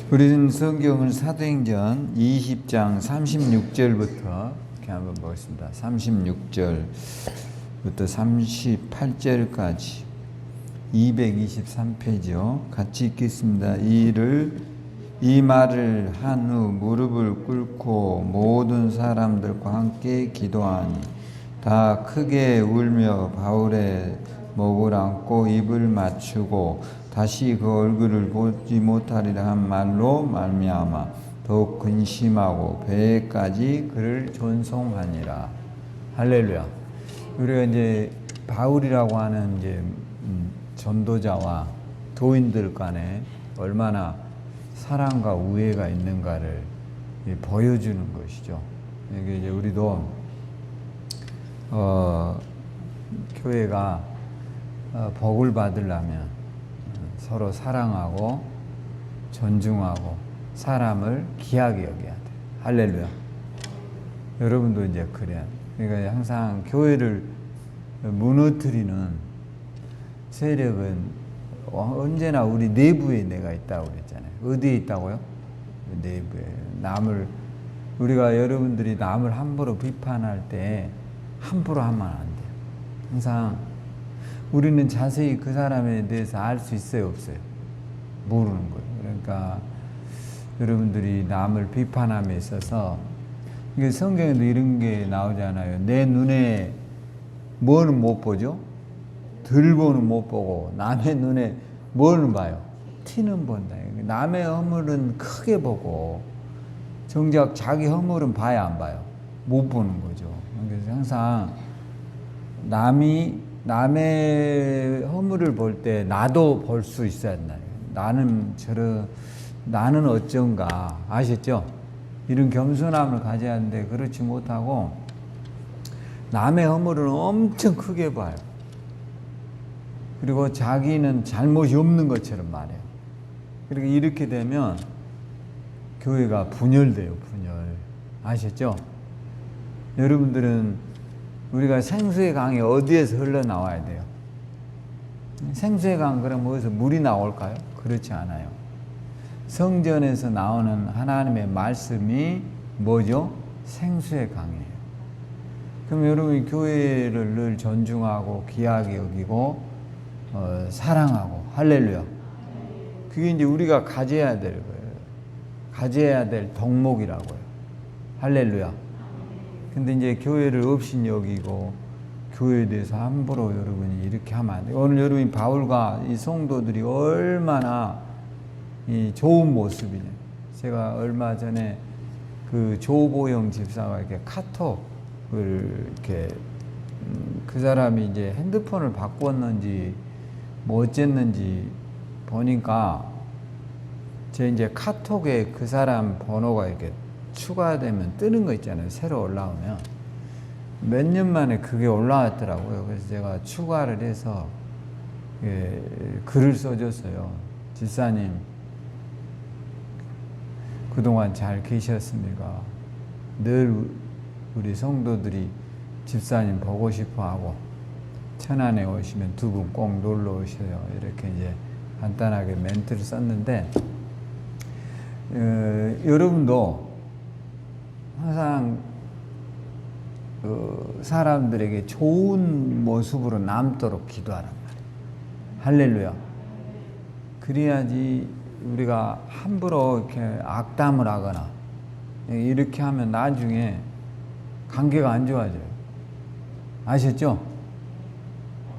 우리는 성경을 사도행전 20장 36절부터 이렇게 한번 보겠습니다. 36절부터 38절까지 223페이지요. 같이 읽겠습니다. 이 말을 한 후 무릎을 꿇고 모든 사람들과 함께 기도하니 다 크게 울며 바울의 목을 안고 입을 맞추고 다시 그 얼굴을 보지 못하리라 한 말로 말미암아 더욱 근심하고 배에까지 그를 존송하니라. 할렐루야. 우리가 이제 바울이라고 하는 이제 전도자와 도인들 간에 얼마나 사랑과 우애가 있는가를 보여주는 것이죠. 이게 이제 우리도 교회가 복을 받으려면 서로 사랑하고 존중하고 사람을 귀하게 여겨야 돼. 할렐루야. 여러분도 이제 그래야 돼. 그러니까 항상 교회를 무너뜨리는 세력은 언제나 우리 내부에 내가 있다고 그랬잖아요. 어디에 있다고요? 내부에. 우리가 여러분들이 남을 함부로 비판할 때 함부로 하면 안 돼요. 항상 우리는 자세히 그 사람에 대해서 알 수 있어요, 없어요? 모르는 거예요. 그러니까 여러분들이 남을 비판함에 있어서 이게 성경에도 이런 게 나오잖아요. 내 눈에 뭐는 못 보죠? 들보는 못 보고 남의 눈에 뭐는 봐요? 티는 본다. 남의 허물은 크게 보고 정작 자기 허물은 봐야 안 봐요? 못 보는 거죠. 그래서 항상 남의 허물을 볼 때 나도 볼 수 있어야 한다. 나는 어쩐가. 아셨죠? 이런 겸손함을 가져야 하는데 그렇지 못하고 남의 허물은 엄청 크게 봐요. 그리고 자기는 잘못이 없는 것처럼 말해요. 그러니까 이렇게 되면 교회가 분열돼요, 분열. 아셨죠? 여러분들은 우리가 생수의 강이 어디에서 흘러나와야 돼요? 생수의 강 그럼 어디서 물이 나올까요? 그렇지 않아요. 성전에서 나오는 하나님의 말씀이 뭐죠? 생수의 강이에요. 그럼 여러분이 교회를 늘 존중하고 귀하게 여기고 사랑하고 할렐루야. 그게 이제 우리가 가져야 될 거예요. 가져야 될 덕목이라고요. 할렐루야. 근데 이제 교회를 업신 여기고 교회에 대해서 함부로 여러분이 이렇게 하면 안 돼요. 오늘 여러분이 바울과 이 성도들이 얼마나 이 좋은 모습이냐. 제가 얼마 전에 그 조보영 집사가 이렇게 카톡을 이렇게 그 사람이 이제 핸드폰을 바꿨는지 뭐 어쨌는지 보니까 제 이제 카톡에 그 사람 번호가 이렇게 추가되면 뜨는 거 있잖아요. 새로 올라오면 몇 년 만에 그게 올라왔더라고요. 그래서 제가 추가를 해서 글을 써줬어요. 집사님 그동안 잘 계셨습니까? 늘 우리 성도들이 집사님 보고 싶어하고 천안에 오시면 두 분 꼭 놀러 오셔요. 이렇게 이제 간단하게 멘트를 썼는데 여러분도 항상 사람들에게 좋은 모습으로 남도록 기도하란 말이에요. 할렐루야. 그래야지 우리가 함부로 이렇게 악담을 하거나 이렇게 하면 나중에 관계가 안 좋아져요. 아셨죠?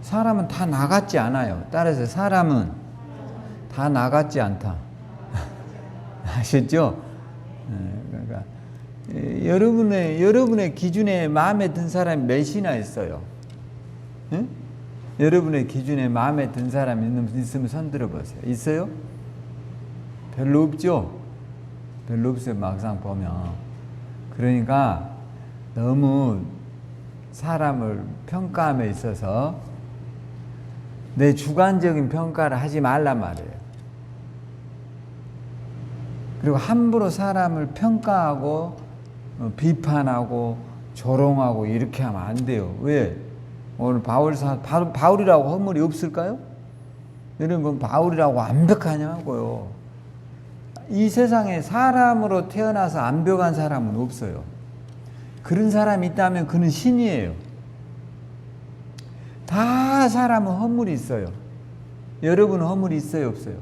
사람은 다 나 같지 않아요. 따라서 사람은 다 나 같지 않다. 아셨죠? 그러니까 여러분의 기준에 마음에 든 사람이 몇이나 있어요? 응? 여러분의 기준에 마음에 든 사람이 있으면 손 들어보세요. 있어요? 별로 없죠? 별로 없어요. 막상 보면. 그러니까 너무 사람을 평가함에 있어서 내 주관적인 평가를 하지 말란 말이에요. 그리고 함부로 사람을 평가하고 비판하고 조롱하고 이렇게 하면 안 돼요. 왜? 오늘 바울이라고 허물이 없을까요? 여러분 바울이라고 완벽하냐고요. 이 세상에 사람으로 태어나서 안 배워간 사람은 없어요. 그런 사람이 있다면 그는 신이에요. 다 사람은 허물이 있어요. 여러분은 허물이 있어요, 없어요?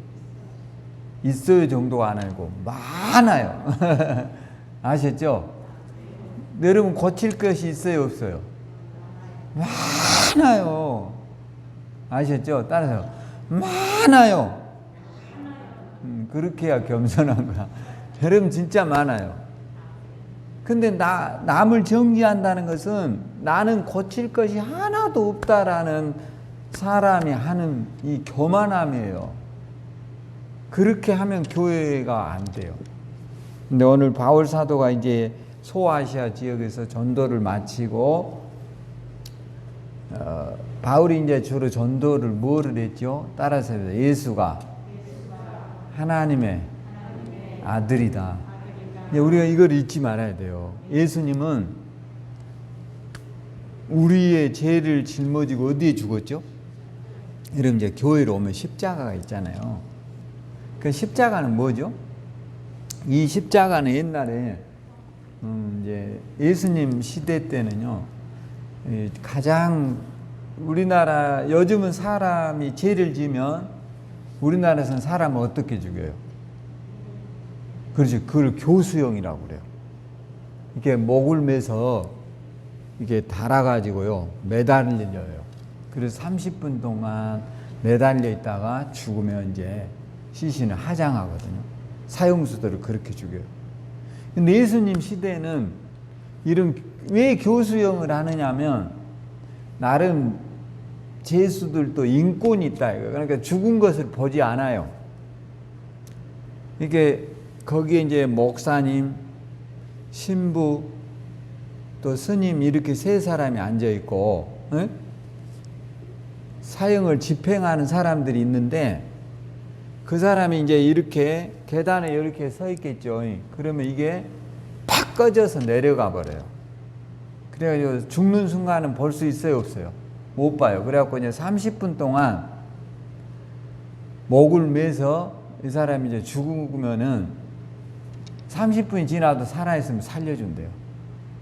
있어요 정도가 아니고 많아요. 아셨죠? 여러분 고칠 것이 있어요, 없어요? 많아요. 아셨죠? 따라서 많아요. 그렇게 해야 겸손한 거야. 여러분 진짜 많아요. 근데 남을 정죄한다는 것은 나는 고칠 것이 하나도 없다라는 사람이 하는 이 교만함이에요. 그렇게 하면 교회가 안 돼요. 근데 오늘 바울 사도가 이제 소아시아 지역에서 전도를 마치고 바울이 이제 주로 전도를 뭐를 했죠? 따라서 예수가 하나님의 아들이다. 우리가 이걸 잊지 말아야 돼요. 예수님은 우리의 죄를 짊어지고 어디에 죽었죠? 여러분 이제 교회로 오면 십자가가 있잖아요. 그 십자가는 뭐죠? 이 십자가는 옛날에 이제 예수님 시대 때는요, 가장 우리나라 요즘은 사람이 죄를 지면 우리나라에서는 사람을 어떻게 죽여요? 그렇지, 그걸 교수형이라고 그래요. 이게 목을 매서 이게 달아가지고요 매달려요. 그래서 30분 동안 매달려 있다가 죽으면 이제 시신을 하장하거든요. 사형수들을 그렇게 죽여요. 근데 예수님 시대에는 이런 왜 교수형을 하느냐면 나름 죄수들도 인권이 있다 이거. 그러니까 죽은 것을 보지 않아요. 이게 거기에 이제 목사님, 신부, 또 스님 이렇게 세 사람이 앉아 있고 사형을 집행하는 사람들이 있는데 그 사람이 이제 이렇게 계단에 이렇게 서 있겠죠. 그러면 이게 팍 꺼져서 내려가 버려요. 그래가지고 죽는 순간은 볼 수 있어요, 없어요? 못 봐요. 그래갖고 이제 30분 동안 목을 매서 이 사람이 이제 죽으면은 30분이 지나도 살아있으면 살려준대요.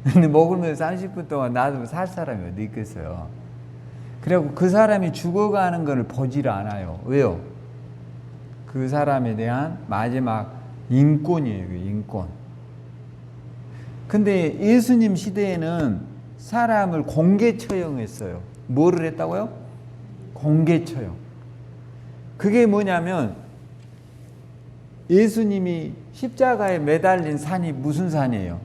근데 목을 매서 30분 동안 놔두면 살 사람이 어디 있겠어요? 그래갖고 그 사람이 죽어가는 걸 보지를 않아요. 왜요? 그 사람에 대한 마지막 인권이에요, 인권. 근데 예수님 시대에는 사람을 공개 처형했어요. 뭐를 했다고요? 공개 처형. 그게 뭐냐면 예수님이 십자가에 매달린 산이 무슨 산이에요?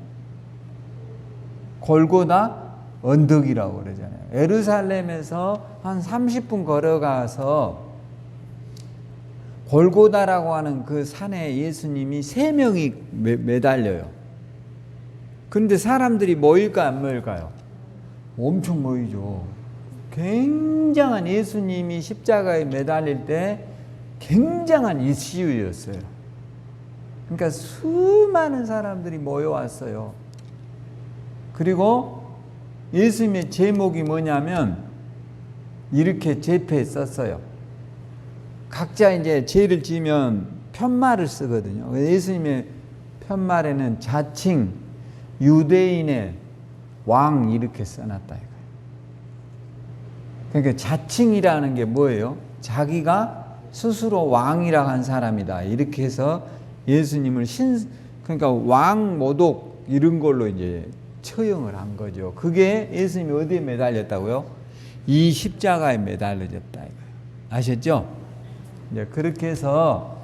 골고다 언덕이라고 그러잖아요. 예루살렘에서 한 30분 걸어가서 골고다라고 하는 그 산에 예수님이 3명이 매달려요. 그런데 사람들이 모일까 안 모일까요? 엄청 모이죠. 굉장한 예수님이 십자가에 매달릴 때 굉장한 이슈였어요. 그러니까 수많은 사람들이 모여왔어요. 그리고 예수님의 제목이 뭐냐면 이렇게 제표에 썼어요. 각자 이제 죄를 지면 편말을 쓰거든요. 예수님의 편말에는 자칭 유대인의 왕 이렇게 써놨다 이거예요. 그러니까 자칭이라는 게 뭐예요? 자기가 스스로 왕이라 한 사람이다 이렇게 해서 예수님을 그러니까 왕 모독 이런 걸로 이제 처형을 한 거죠. 그게 예수님이 어디에 매달렸다고요? 이 십자가에 매달려졌다 이거예요. 아셨죠? 이제 그렇게 해서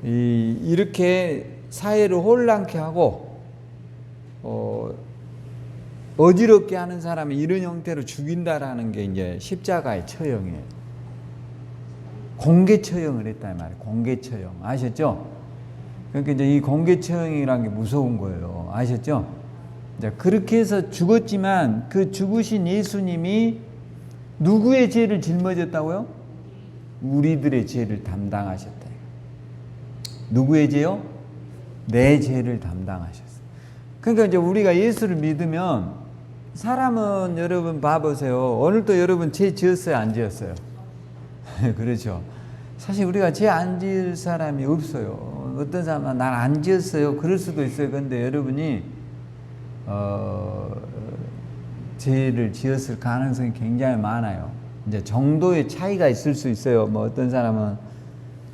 이렇게 사회를 혼란케 하고 어지럽게 하는 사람을 이런 형태로 죽인다라는 게 이제 십자가의 처형이에요. 공개 처형을 했단 말이에요. 공개 처형. 아셨죠? 그러니까 이제 이 공개 처형이라는 게 무서운 거예요. 아셨죠? 이제 그렇게 해서 죽었지만 그 죽으신 예수님이 누구의 죄를 짊어졌다고요? 우리들의 죄를 담당하셨다. 누구의 죄요? 내 죄를 담당하셨어요. 그러니까 이제 우리가 예수를 믿으면 사람은 여러분 봐보세요. 오늘도 여러분 죄 지었어요? 안 지었어요? 그렇죠. 사실 우리가 죄 안 지을 사람이 없어요. 어떤 사람은 난 안 지었어요. 그럴 수도 있어요. 근데 여러분이 죄를 지었을 가능성이 굉장히 많아요. 이제 정도의 차이가 있을 수 있어요. 뭐 어떤 사람은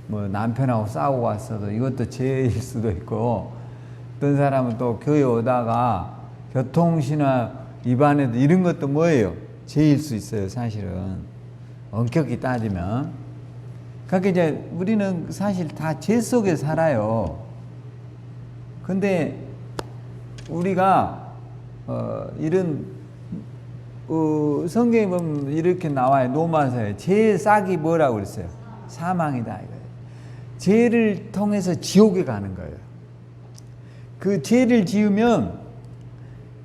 뭐 남편하고 싸우고 왔어도 이것도 죄일 수도 있고, 어떤 사람은 또 교회 오다가 교통신호 위반해도 이런 것도 뭐예요? 죄일 수 있어요. 사실은 엄격히 따지면. 그러니까 이제 우리는 사실 다 죄 속에 살아요. 근데 우리가 이런 성경에 보면 이렇게 나와요. 로마서에 죄의 싹이 뭐라고 그랬어요? 사망이다 이거예요. 죄를 통해서 지옥에 가는 거예요. 그 죄를 지으면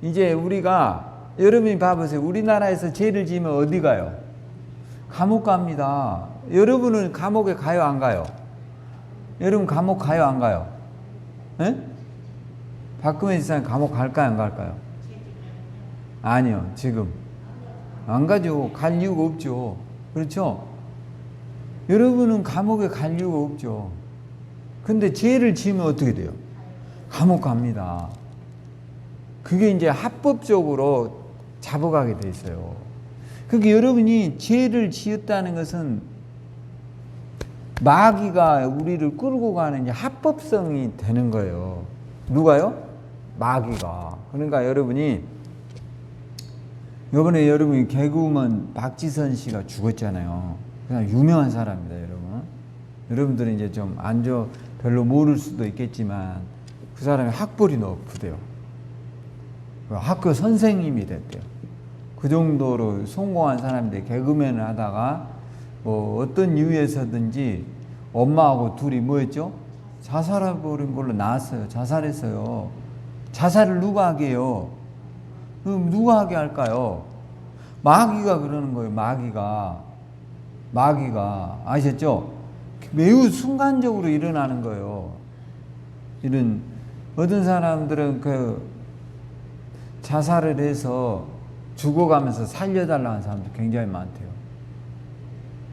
이제 우리가, 여러분이 봐보세요. 우리나라에서 죄를 지으면 어디 가요? 감옥 갑니다. 여러분은 감옥에 가요, 안 가요? 여러분 감옥 가요, 안 가요? 에? 박근혜 지사님 감옥 갈까요, 안 갈까요? 아니요, 지금 안 가죠. 갈 이유가 없죠. 그렇죠? 여러분은 감옥에 갈 이유가 없죠. 근데 죄를 지으면 어떻게 돼요? 감옥 갑니다. 그게 이제 합법적으로 잡아가게 돼 있어요. 그러니까 여러분이 죄를 지었다는 것은 마귀가 우리를 끌고 가는 이제 합법성이 되는 거예요. 누가요? 마귀가. 그러니까 여러분이 이번에 여러분이 개그우먼 박지선 씨가 죽었잖아요. 그냥 유명한 사람입니다, 여러분. 여러분들은 이제 좀 별로 모를 수도 있겠지만 그 사람이 학벌이 높으대요. 학교 선생님이 됐대요. 그 정도로 성공한 사람인데 개그맨을 하다가 뭐 어떤 이유에서든지 엄마하고 둘이 뭐였죠? 자살해버린 걸로 나왔어요. 자살했어요. 자살을 누가 하게 해요? 그럼 누가 하게 할까요? 마귀가 그러는 거예요. 마귀가 아셨죠? 매우 순간적으로 일어나는 거예요. 이런 어떤 사람들은 그 자살을 해서 죽어가면서 살려달라는 사람도 굉장히 많대요.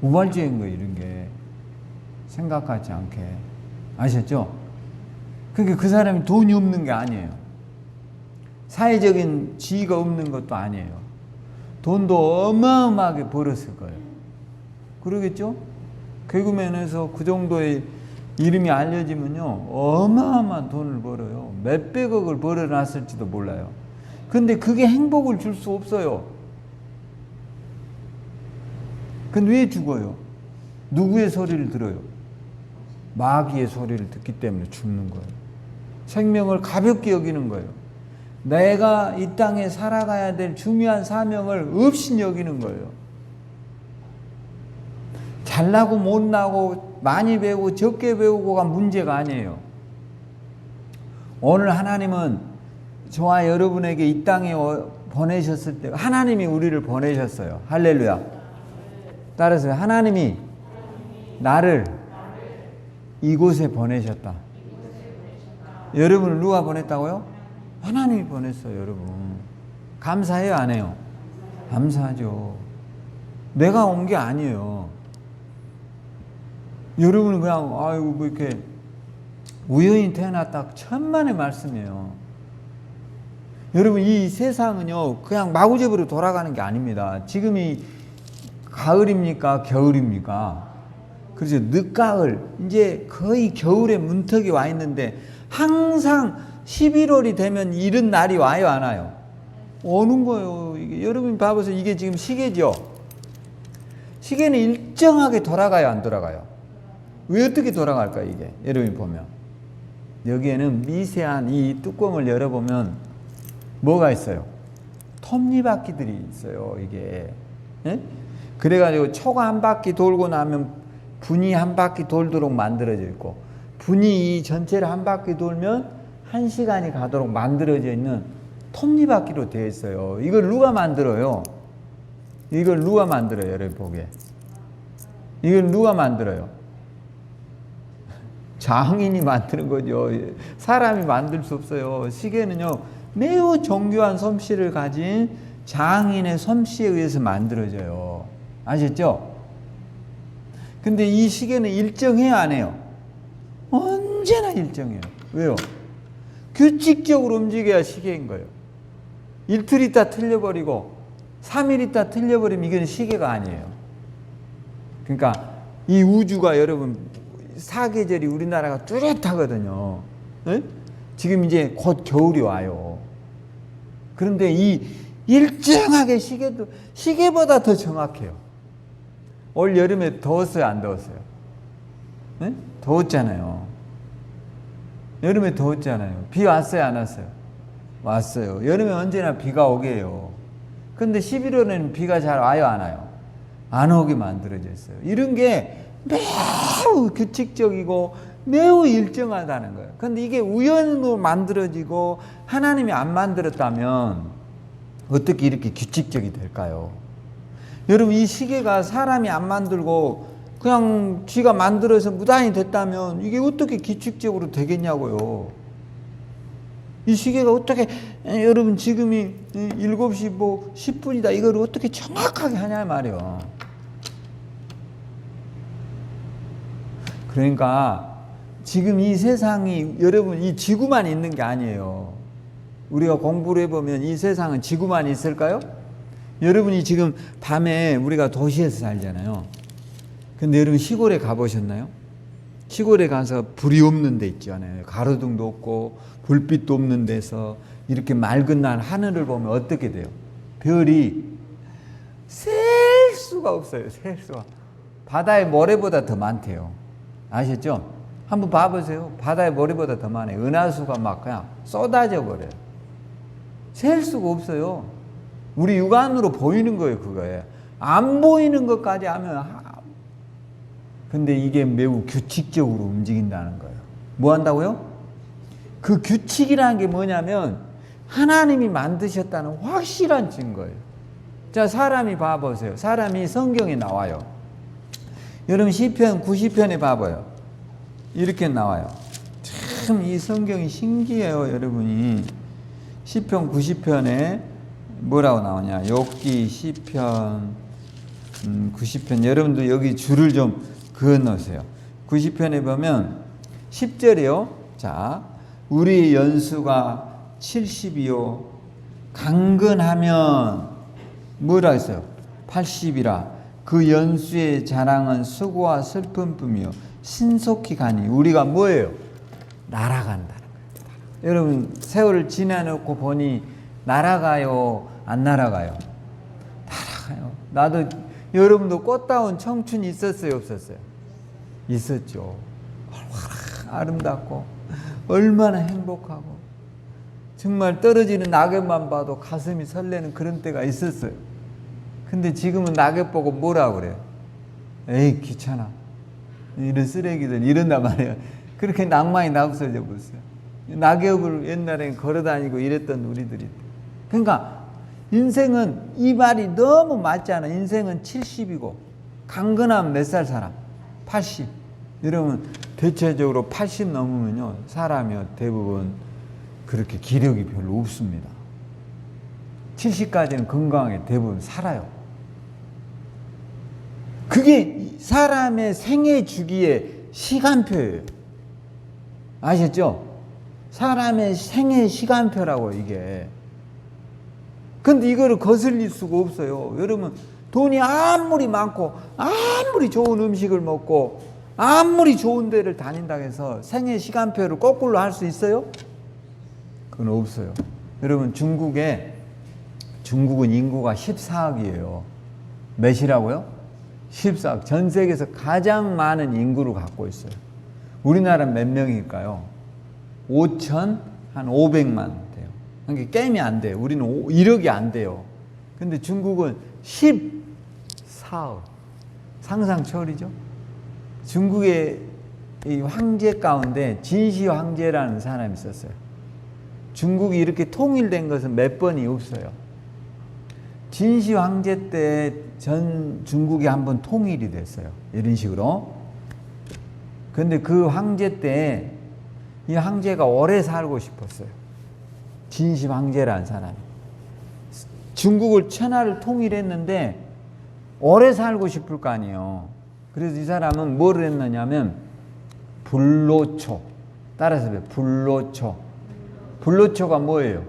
우발적인 거예요, 이런 게. 생각하지 않게. 아셨죠? 그러니까 그 사람이 돈이 없는 게 아니에요. 사회적인 지위가 없는 것도 아니에요. 돈도 어마어마하게 벌었을 거예요. 그러겠죠? 개그맨에서 그 정도의 이름이 알려지면요, 어마어마한 돈을 벌어요. 몇백억을 벌어놨을지도 몰라요. 근데 그게 행복을 줄 수 없어요. 근데 왜 죽어요? 누구의 소리를 들어요? 마귀의 소리를 듣기 때문에 죽는 거예요. 생명을 가볍게 여기는 거예요. 내가 이 땅에 살아가야 될 중요한 사명을 없이 여기는 거예요. 잘나고 못나고 많이 배우고 적게 배우고가 문제가 아니에요. 오늘 하나님은 저와 여러분에게 이 땅에 보내셨을 때 하나님이 우리를 보내셨어요. 할렐루야. 따라서 하나님이 나를 이곳에 보내셨다. 여러분을 누가 보냈다고요? 하나님이 보냈어요. 여러분 감사해요, 안 해요? 감사하죠. 내가 온 게 아니에요. 여러분은 그냥 아이고 뭐 이렇게 우연히 태어났다 천만의 말씀이에요. 여러분 이 세상은요 그냥 마구잡이로 돌아가는 게 아닙니다. 지금이 가을입니까 겨울입니까? 그렇죠. 늦가을, 이제 거의 겨울의 문턱이 와 있는데 항상 11월이 되면 이런 날이 와요, 안 와요? 오는 거예요. 이게 여러분 봐보세요. 이게 지금 시계죠. 시계는 일정하게 돌아가요, 안 돌아가요? 왜 어떻게 돌아갈까요, 이게? 여러분이 보면 여기에는 미세한 이 뚜껑을 열어보면 뭐가 있어요? 톱니바퀴들이 있어요, 이게. 예? 그래가지고 초가 한 바퀴 돌고 나면 분이 한 바퀴 돌도록 만들어져 있고, 분이 이 전체를 한 바퀴 돌면 1시간이 가도록 만들어져 있는 톱니바퀴로 되어 있어요. 이걸 누가 만들어요? 이걸 누가 만들어요, 여러분 보게? 이걸 누가 만들어요? 장인이 만드는 거죠. 사람이 만들 수 없어요. 시계는요 매우 정교한 솜씨를 가진 장인의 솜씨에 의해서 만들어져요. 아셨죠? 근데 이 시계는 일정해요, 안 해요? 언제나 일정해요. 왜요? 규칙적으로 움직여야 시계인 거예요. 이틀 있다 틀려버리고 3일 있다 틀려버리면 이건 시계가 아니에요. 그러니까 이 우주가 여러분 사계절이 우리나라가 뚜렷하거든요. 네? 지금 이제 곧 겨울이 와요. 그런데 이 일정하게 시계보다 더 정확해요. 올 여름에 더웠어요, 안 더웠어요? 네? 더웠잖아요. 여름에 더웠잖아요. 비 왔어요, 안 왔어요? 왔어요. 여름에 언제나 비가 오게 해요. 근데 11월에는 비가 잘 와요, 안 와요? 안 오게 만들어져 있어요. 이런 게 매우 규칙적이고 매우 일정하다는 거예요. 근데 이게 우연으로 만들어지고 하나님이 안 만들었다면 어떻게 이렇게 규칙적이 될까요? 여러분, 이 시계가 사람이 안 만들고 그냥 쥐가 만들어서 무단히 됐다면 이게 어떻게 규칙적으로 되겠냐고요. 이 시계가 어떻게 여러분 지금이 7시 뭐 10분이다 이걸 어떻게 정확하게 하냐 말이에요. 그러니까 지금 이 세상이 여러분 이 지구만 있는 게 아니에요. 우리가 공부를 해보면 이 세상은 지구만 있을까요? 여러분이 지금 밤에 우리가 도시에서 살잖아요. 근데 여러분 시골에 가보셨나요? 시골에 가서 불이 없는 데 있잖아요. 가로등도 없고 불빛도 없는 데서 이렇게 맑은 날 하늘을 보면 어떻게 돼요? 별이 셀 수가 없어요. 셀 수가. 바다의 모래보다 더 많대요. 아셨죠? 한번 봐보세요. 바다의 모래보다 더 많아요. 은하수가 막 그냥 쏟아져 버려요. 셀 수가 없어요. 우리 육안으로 보이는 거예요, 그거에. 안 보이는 것까지 하면. 근데 이게 매우 규칙적으로 움직인다는 거예요. 뭐 한다고요? 그 규칙이라는 게 뭐냐면 하나님이 만드셨다는 확실한 증거예요. 자, 사람이 봐보세요. 사람이 성경에 나와요. 여러분 시편 90편에 봐봐요. 이렇게 나와요. 참 이 성경이 신기해요, 여러분이. 시편 90편에 뭐라고 나오냐? 욥기 시편 90편. 여러분도 여기 줄을 좀 그어 놓으세요. 90편에 보면 10절이요. 자, 우리 연수가 70이요. 강건하면 뭐라 했어요? 80이라. 그 연수의 자랑은 수고와 슬픔뿐이요. 신속히 가니. 우리가 뭐예요? 날아간다는 거예요. 여러분 세월을 지나놓고 보니 날아가요? 안 날아가요? 날아가요. 나도 여러분도 꽃다운 청춘이 있었어요? 없었어요? 있었죠. 아름답고 얼마나 행복하고 정말 떨어지는 낙엽만 봐도 가슴이 설레는 그런 때가 있었어요. 근데 지금은 낙엽 보고 뭐라고 그래요? 에이 귀찮아. 이런 쓰레기들 이런단 말이에요. 그렇게 낭만이 없어져 버렸어요. 낙엽을 옛날에 걸어다니고 이랬던 우리들이. 그러니까 인생은 이 말이 너무 맞지 않아. 인생은 70이고 강건하면 몇 살 사람? 80. 여러분 대체적으로 80 넘으면요 사람이 대부분 그렇게 기력이 별로 없습니다. 70까지는 건강하게 대부분 살아요. 그게 사람의 생애 주기의 시간표예요. 아셨죠? 사람의 생애 시간표라고 이게. 근데 이거를 거슬릴 수가 없어요. 여러분 돈이 아무리 많고 아무리 좋은 음식을 먹고 아무리 좋은 데를 다닌다고 해서 생애 시간표를 거꾸로 할 수 있어요? 그건 없어요. 여러분 중국은 인구가 14억이에요. 몇이라고요? 14억. 전 세계에서 가장 많은 인구를 갖고 있어요. 우리나라는 몇 명일까요? 5,500만 돼요. 그러니까 게임이 안 돼요. 우리는 1억이 안 돼요. 근데 중국은 14억. 상상 초월이죠? 중국의 이 황제 가운데 진시 황제라는 사람이 있었어요. 중국이 이렇게 통일된 것은 몇 번이 없어요. 진시 황제 때 전 중국이 한번 통일이 됐어요. 이런 식으로. 근데 그 황제 때 이 황제가 오래 살고 싶었어요. 진시 황제라는 사람이. 중국을 천하를 통일했는데 오래 살고 싶을 거 아니에요. 그래서 이 사람은 뭘 했느냐면 불로초. 따라서 불로초. 불로초가 뭐예요?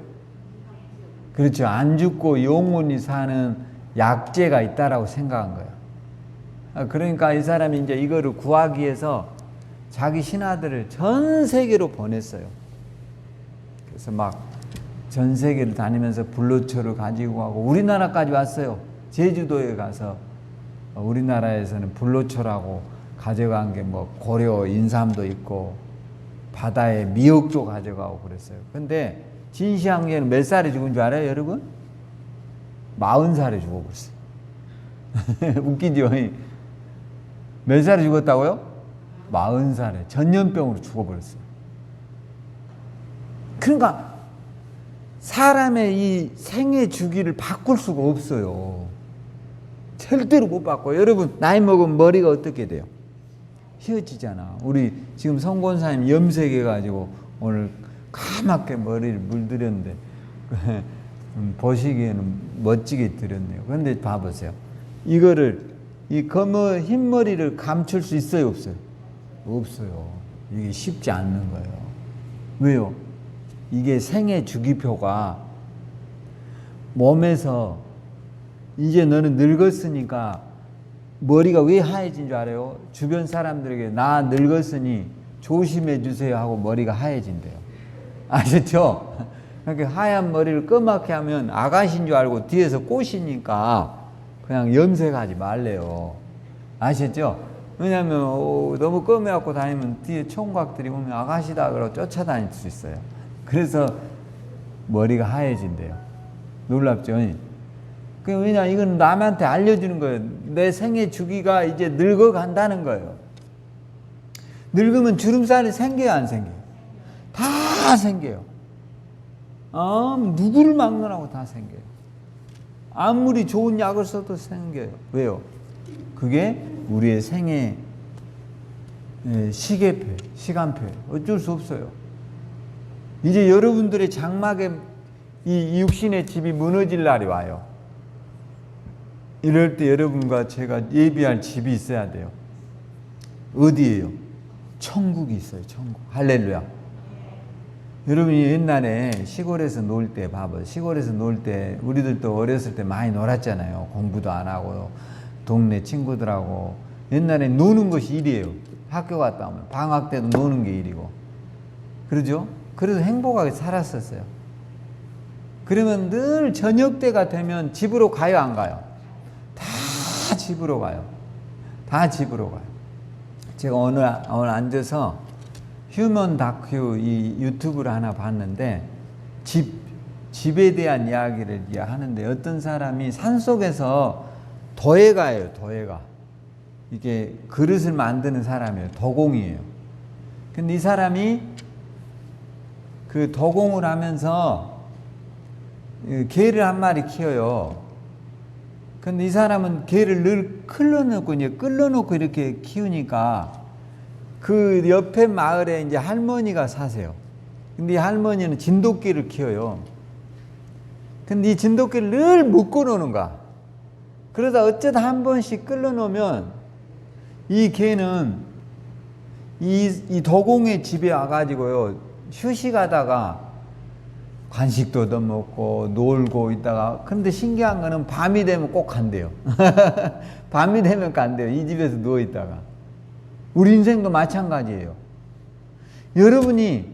그렇죠. 안 죽고 영원히 사는 약재가 있다라고 생각한 거예요. 그러니까 이 사람이 이제 이거를 구하기 위해서 자기 신하들을 전 세계로 보냈어요. 그래서 막 전 세계를 다니면서 불로초를 가지고 가고 우리나라까지 왔어요. 제주도에 가서 우리나라에서는 불로초라고 가져간 게 뭐 고려 인삼도 있고 바다에 미역도 가져가고 그랬어요. 근데 진시황제는 몇 살에 죽은 줄 알아요, 여러분? 40살에 죽어버렸어요. 웃기죠? 몇 살에 죽었다고요? 40살에 전염병으로 죽어버렸어요. 그러니까 사람의 이 생애 주기를 바꿀 수가 없어요. 절대로 못 바꿔요. 여러분 나이 먹으면 머리가 어떻게 돼요? 휘어지잖아. 우리 지금 성권사님 염색해가지고 오늘 까맣게 머리를 물들였는데 보시기에는 멋지게 들였네요. 그런데 봐보세요. 이거를 이 흰 머리를 감출 수 있어요, 없어요? 없어요. 이게 쉽지 않는 거예요. 왜요? 이게 생애 주기표가 몸에서 이제 너는 늙었으니까 머리가 왜 하얘진 줄 알아요? 주변 사람들에게 나 늙었으니 조심해 주세요 하고 머리가 하얘진대요. 아셨죠? 그러니까 하얀 머리를 검맣게 하면 아가씨인 줄 알고 뒤에서 꼬시니까 그냥 염색하지 말래요. 아셨죠? 왜냐하면 너무 검해갖고 다니면 뒤에 총각들이 오면 아가씨다 그러고 쫓아다닐 수 있어요. 그래서 머리가 하얘진대요. 놀랍죠? 왜냐, 이건 남한테 알려주는 거예요. 내 생애 주기가 이제 늙어간다는 거예요. 늙으면 주름살이 생겨요, 안 생겨요? 다 생겨요. 누구를 막느라고 다 생겨요. 아무리 좋은 약을 써도 생겨요. 왜요? 그게 우리의 생애 시계표, 시간표예요. 어쩔 수 없어요. 이제 여러분들의 장막에 이 육신의 집이 무너질 날이 와요. 이럴 때 여러분과 제가 예비할 집이 있어야 돼요. 어디예요? 천국이 있어요. 천국. 할렐루야. 여러분이 옛날에 시골에서 놀 때 봐봐요. 시골에서 놀 때 우리들도 어렸을 때 많이 놀았잖아요. 공부도 안 하고 동네 친구들하고. 옛날에 노는 것이 일이에요. 학교 갔다 오면 방학 때도 노는 게 일이고. 그러죠? 그래서 행복하게 살았었어요. 그러면 늘 저녁 때가 되면 집으로 가요, 안 가요? 다 집으로 가요. 다 집으로 가요. 제가 오늘 앉아서 휴먼 다큐 이 유튜브를 하나 봤는데 집에 대한 이야기를 하는데 어떤 사람이 산속에서 도예가예요. 도예가. 이게 그릇을 만드는 사람이에요. 도공이에요. 근데 이 사람이 그 도공을 하면서 개를 한 마리 키워요. 근데 이 사람은 개를 늘 끌어놓고 이렇게 키우니까 그 옆에 마을에 이제 할머니가 사세요. 근데 이 할머니는 진돗개를 키워요. 근데 이 진돗개를 늘 묶어놓는 거야. 그러다 어쩌다 한 번씩 끌어놓으면 이 개는 이 도공의 집에 와가지고요. 휴식하다가 간식도 얻어먹고 놀고 있다가 근데 신기한 거는 밤이 되면 꼭 간대요. 밤이 되면 간대요. 이 집에서 누워있다가. 우리 인생도 마찬가지예요. 여러분이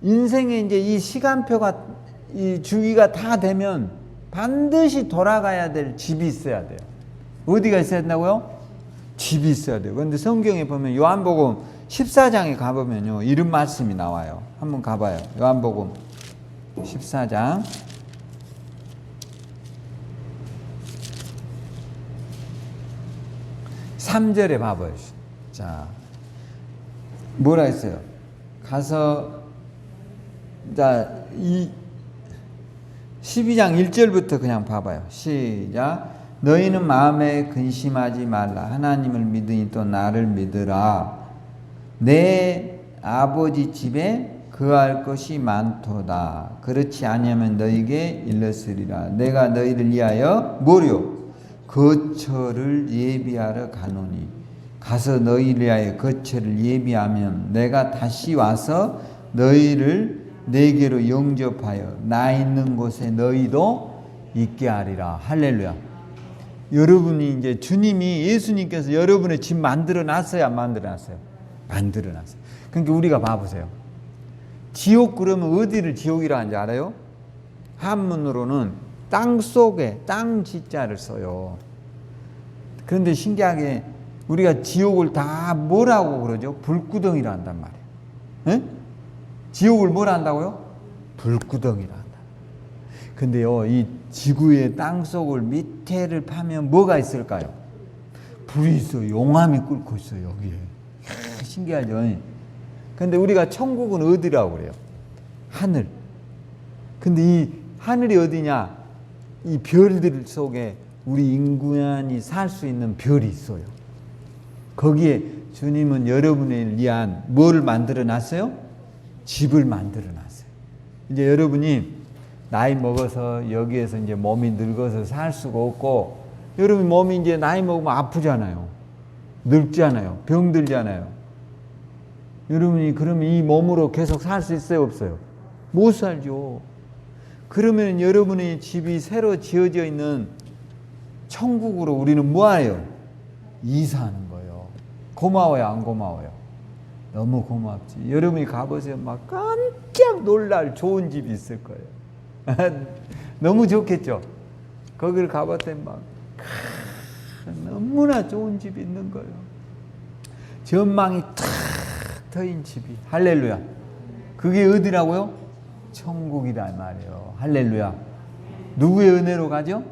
인생에 이제 이 시간표가 이 주기가 다 되면 반드시 돌아가야 될 집이 있어야 돼요. 어디가 있어야 된다고요? 집이 있어야 돼요. 그런데 성경에 보면 요한복음 14장에 가보면요. 이런 말씀이 나와요. 한번 가봐요. 요한복음 14장 3절에 봐봐요. 자, 뭐라 했어요? 가서 자, 12장 1절부터 그냥 봐봐요. 시작. 너희는 마음에 근심하지 말라. 하나님을 믿으니 또 나를 믿으라. 내 아버지 집에 거할 것이 많도다. 그렇지 아니하면 너희에게 일렀으리라. 내가 너희를 위하여 뭐요? 거처를 예비하러 가노니 가서 너희를 위하여 거처를 예비하면 내가 다시 와서 너희를 내게로 영접하여 나 있는 곳에 너희도 있게 하리라. 할렐루야. 여러분이 이제 주님이 예수님께서 여러분의 집 만들어 놨어요, 안 만들어 놨어요? 만들어 놨어요. 그러니까 우리가 봐보세요. 지옥 그러면 어디를 지옥이라 하는지 알아요? 한문으로는 땅 속에 땅 지자를 써요. 그런데 신기하게 우리가 지옥을 다 뭐라고 그러죠? 불구덩이라 한단 말이에요. 에? 지옥을 뭐라 한다고요? 불구덩이라 한다. 근데요, 이 지구의 땅 속을 밑에를 파면 뭐가 있을까요? 불이 있어요. 용암이 끓고 있어요, 여기에. 신기하죠? 근데 우리가 천국은 어디라고 그래요? 하늘. 근데 이 하늘이 어디냐? 이 별들 속에 우리 인간이 살 수 있는 별이 있어요. 거기에 주님은 여러분을 위한 뭘 만들어 놨어요? 집을 만들어 놨어요. 이제 여러분이 나이 먹어서 여기에서 이제 몸이 늙어서 살 수가 없고, 여러분 몸이 이제 나이 먹으면 아프잖아요. 늙잖아요. 병들잖아요. 여러분이 그러면 이 몸으로 계속 살 수 있어요, 없어요? 못 살죠. 그러면 여러분의 집이 새로 지어져 있는 천국으로 우리는 뭐해요? 이사하는 거예요. 고마워요, 안 고마워요? 너무 고맙지. 여러분이 가보세요. 막 깜짝 놀랄 좋은 집이 있을 거예요. 너무 좋겠죠? 거기를 가봤더니 막 너무나 좋은 집이 있는 거예요. 전망이 탁 트인 집이. 할렐루야. 그게 어디라고요? 천국이란 말이에요. 할렐루야. 누구의 은혜로 가죠?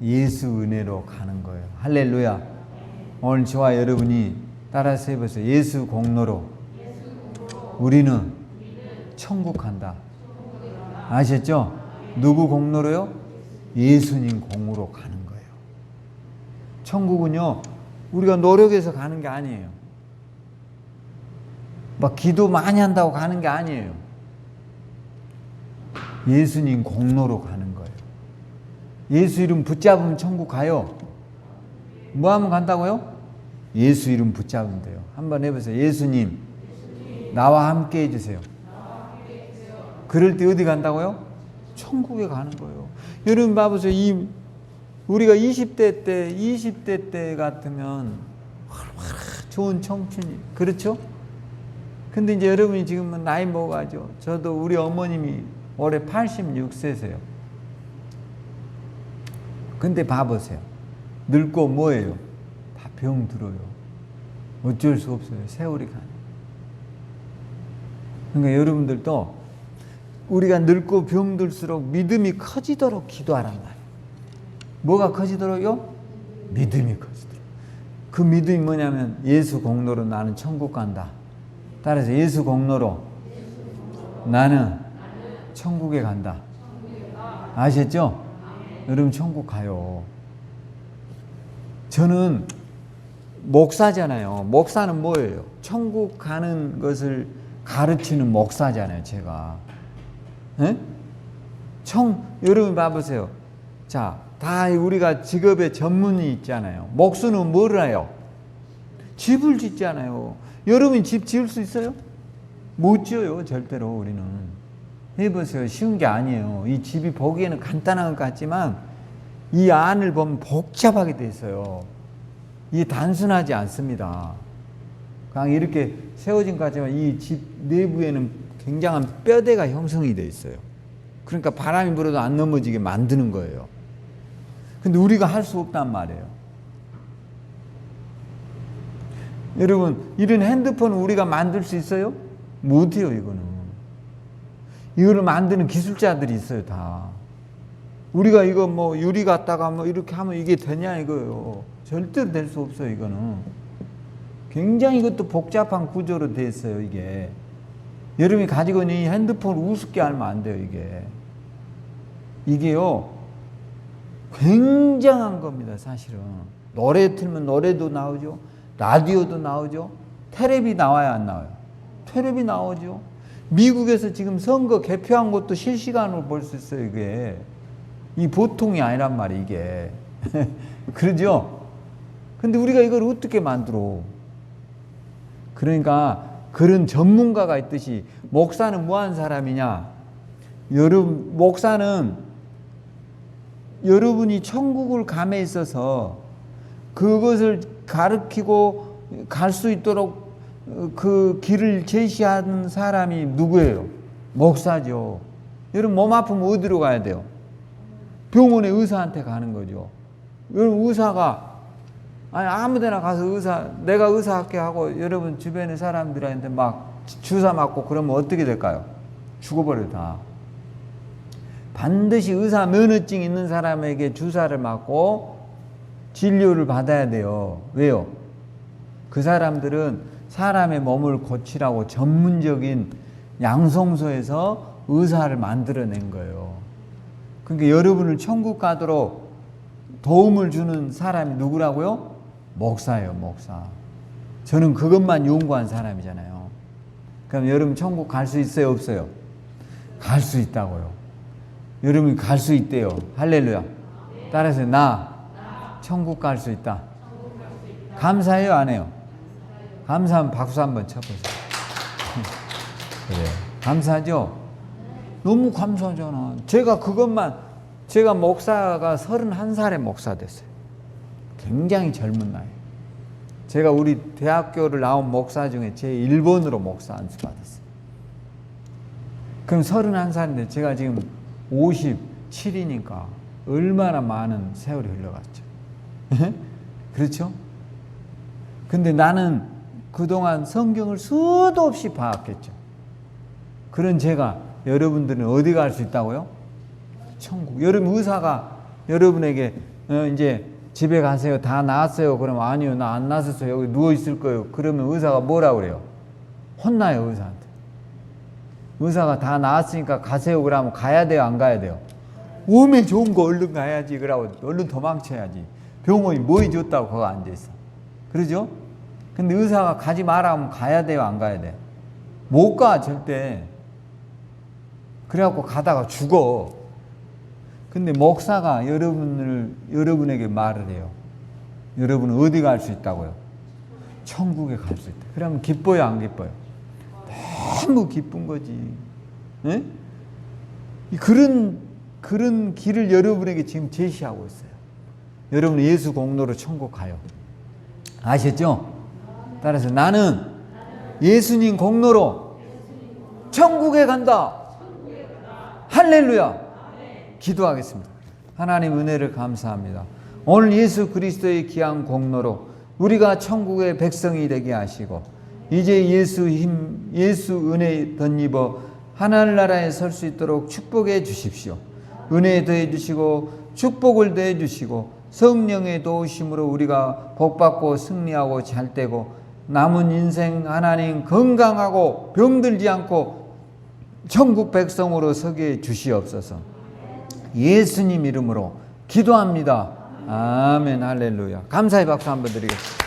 예수 은혜로 가는 거예요. 할렐루야. 오늘 저와 여러분이 따라서 해보세요. 예수 공로로 우리는 천국 간다. 아셨죠? 누구 공로로요? 예수님 공으로 가는 거예요. 천국은요, 우리가 노력해서 가는 게 아니에요. 막 기도 많이 한다고 가는 게 아니에요. 예수님 공로로 가는 거예요. 예수 이름 붙잡으면 천국 가요. 뭐 하면 간다고요? 예수 이름 붙잡으면 돼요. 한번 해보세요. 예수님, 나와 함께 해주세요. 그럴 때 어디 간다고요? 천국에 가는 거예요. 여러분 봐보세요. 우리가 20대 때 같으면 좋은 청춘이, 그렇죠? 근데 이제 여러분이 지금은 나이 먹어가죠. 저도 우리 어머님이 올해 86세세요. 근데 봐보세요. 늙고 뭐예요? 다 병 들어요. 어쩔 수 없어요. 세월이 가네. 그러니까 여러분들도 우리가 늙고 병들수록 믿음이 커지도록 기도하란 말이에요. 뭐가 커지도록요? 믿음이 커지도록. 그 믿음이 뭐냐면 예수 공로로 나는 천국 간다. 따라서 예수 공로로 나는 천국에 간다. 아셨죠? 여러분 천국 가요. 저는 목사잖아요. 목사는 뭐예요? 천국 가는 것을 가르치는 목사잖아요, 제가. 네? 여러분 봐보세요. 자, 다 우리가 직업에 전문이 있잖아요. 목수는 뭘 해요? 집을 짓잖아요. 여러분 집 지을 수 있어요? 못 지어요, 절대로. 우리는 해보세요. 쉬운 게 아니에요. 이 집이 보기에는 간단한 것 같지만 이 안을 보면 복잡하게 돼 있어요. 이게 단순하지 않습니다. 그냥 이렇게 세워진 것 같지만 이 집 내부에는 굉장한 뼈대가 형성이 돼 있어요. 그러니까 바람이 불어도 안 넘어지게 만드는 거예요. 근데 우리가 할 수 없단 말이에요. 여러분, 이런 핸드폰을 우리가 만들 수 있어요? 못해요, 이거는. 이거를 만드는 기술자들이 있어요, 다. 우리가 이거 뭐 유리 갖다가 뭐 이렇게 하면 이게 되냐 이거예요. 절대로 될 수 없어요, 이거는. 굉장히 이것도 복잡한 구조로 돼 있어요, 이게. 여러분이 가지고 있는 이 핸드폰을 우습게 알면 안 돼요, 이게. 이게요, 굉장한 겁니다, 사실은. 노래 틀면 노래도 나오죠. 라디오도 나오죠. 텔레비 나와요, 안 나와요? 텔레비 나오죠. 미국에서 지금 선거 개표한 것도 실시간으로 볼 수 있어요, 이게. 이 보통이 아니란 말이에요, 이게. 그러죠? 근데 우리가 이걸 어떻게 만들어? 그러니까 그런 전문가가 있듯이 목사는 뭐 하는 사람이냐? 목사는 여러분이 천국을 감에 있어서 그것을 가르치고 갈 수 있도록 그 길을 제시하는 사람이 누구예요? 목사죠. 여러분 몸 아프면 어디로 가야 돼요? 병원에 의사한테 가는 거죠. 여러분 의사가 아무데나 가서 내가 의사 할게 하고 여러분 주변의 사람들한테 막 주사 맞고 그러면 어떻게 될까요? 죽어버려요 다. 반드시 의사 면허증 있는 사람에게 주사를 맞고 진료를 받아야 돼요. 왜요? 그 사람들은 사람의 몸을 고치라고 전문적인 양성소에서 의사를 만들어낸 거예요. 그러니까 여러분을 천국 가도록 도움을 주는 사람이 누구라고요? 목사예요, 목사. 저는 그것만 연구한 사람이잖아요. 그럼 여러분 천국 갈 수 있어요, 없어요? 갈 수 있다고요. 여러분이 갈 수 있대요. 할렐루야. 따라서 나 천국 갈 수 있다. 감사해요, 안 해요? 감사하면 박수 한번 쳐보세요. 그래요. 감사하죠? 너무 감사하잖아. 제가 목사가 31살에 목사 됐어요. 굉장히 젊은 나이. 제가 우리 대학교를 나온 목사 중에 제일 1번으로 목사 안수 받았어요. 그럼 31살인데 제가 지금 57이니까 얼마나 많은 세월이 흘러갔죠. 그렇죠? 근데 나는 그동안 성경을 수도 없이 봐왔겠죠. 그런 제가 여러분들은 어디 갈 수 있다고요? 천국. 여러분 의사가 여러분에게 이제 집에 가세요. 다 나았어요. 그러면 아니요. 나 안 나았어요. 여기 누워 있을 거예요. 그러면 의사가 뭐라고 그래요? 혼나요, 의사한테. 의사가 다 나았으니까 가세요. 그러면 가야 돼요, 안 가야 돼요? 몸에 좋은 거 얼른 가야지. 그러고 얼른 도망쳐야지. 병원이 뭐에 좋다고 거기 앉아있어. 그러죠? 근데 의사가 가지 마라 하면 가야 돼요, 안 가야 돼요? 못 가, 절대. 그래갖고 가다가 죽어. 근데 목사가 여러분에게 말을 해요. 여러분은 어디 갈 수 있다고요? 천국에 갈 수 있다. 그러면 기뻐요, 안 기뻐요? 너무 기쁜 거지. 네? 그런 길을 여러분에게 지금 제시하고 있어요. 여러분 예수 공로로 천국 가요. 아셨죠? 따라서 나는 예수님 공로로 천국에 간다. 할렐루야. 기도하겠습니다. 하나님 은혜를 감사합니다. 오늘 예수 그리스도의 귀한 공로로 우리가 천국의 백성이 되게 하시고 이제 예수 힘, 예수 은혜 덧입어 하늘나라에 설 수 있도록 축복해 주십시오. 은혜 더해 주시고 축복을 더해 주시고 성령의 도우심으로 우리가 복받고 승리하고 잘되고 남은 인생 하나님 건강하고 병들지 않고 천국 백성으로 서게 해 주시옵소서. 예수님 이름으로 기도합니다. 아멘. 할렐루야. 감사의 박수 한번 드리겠습니다.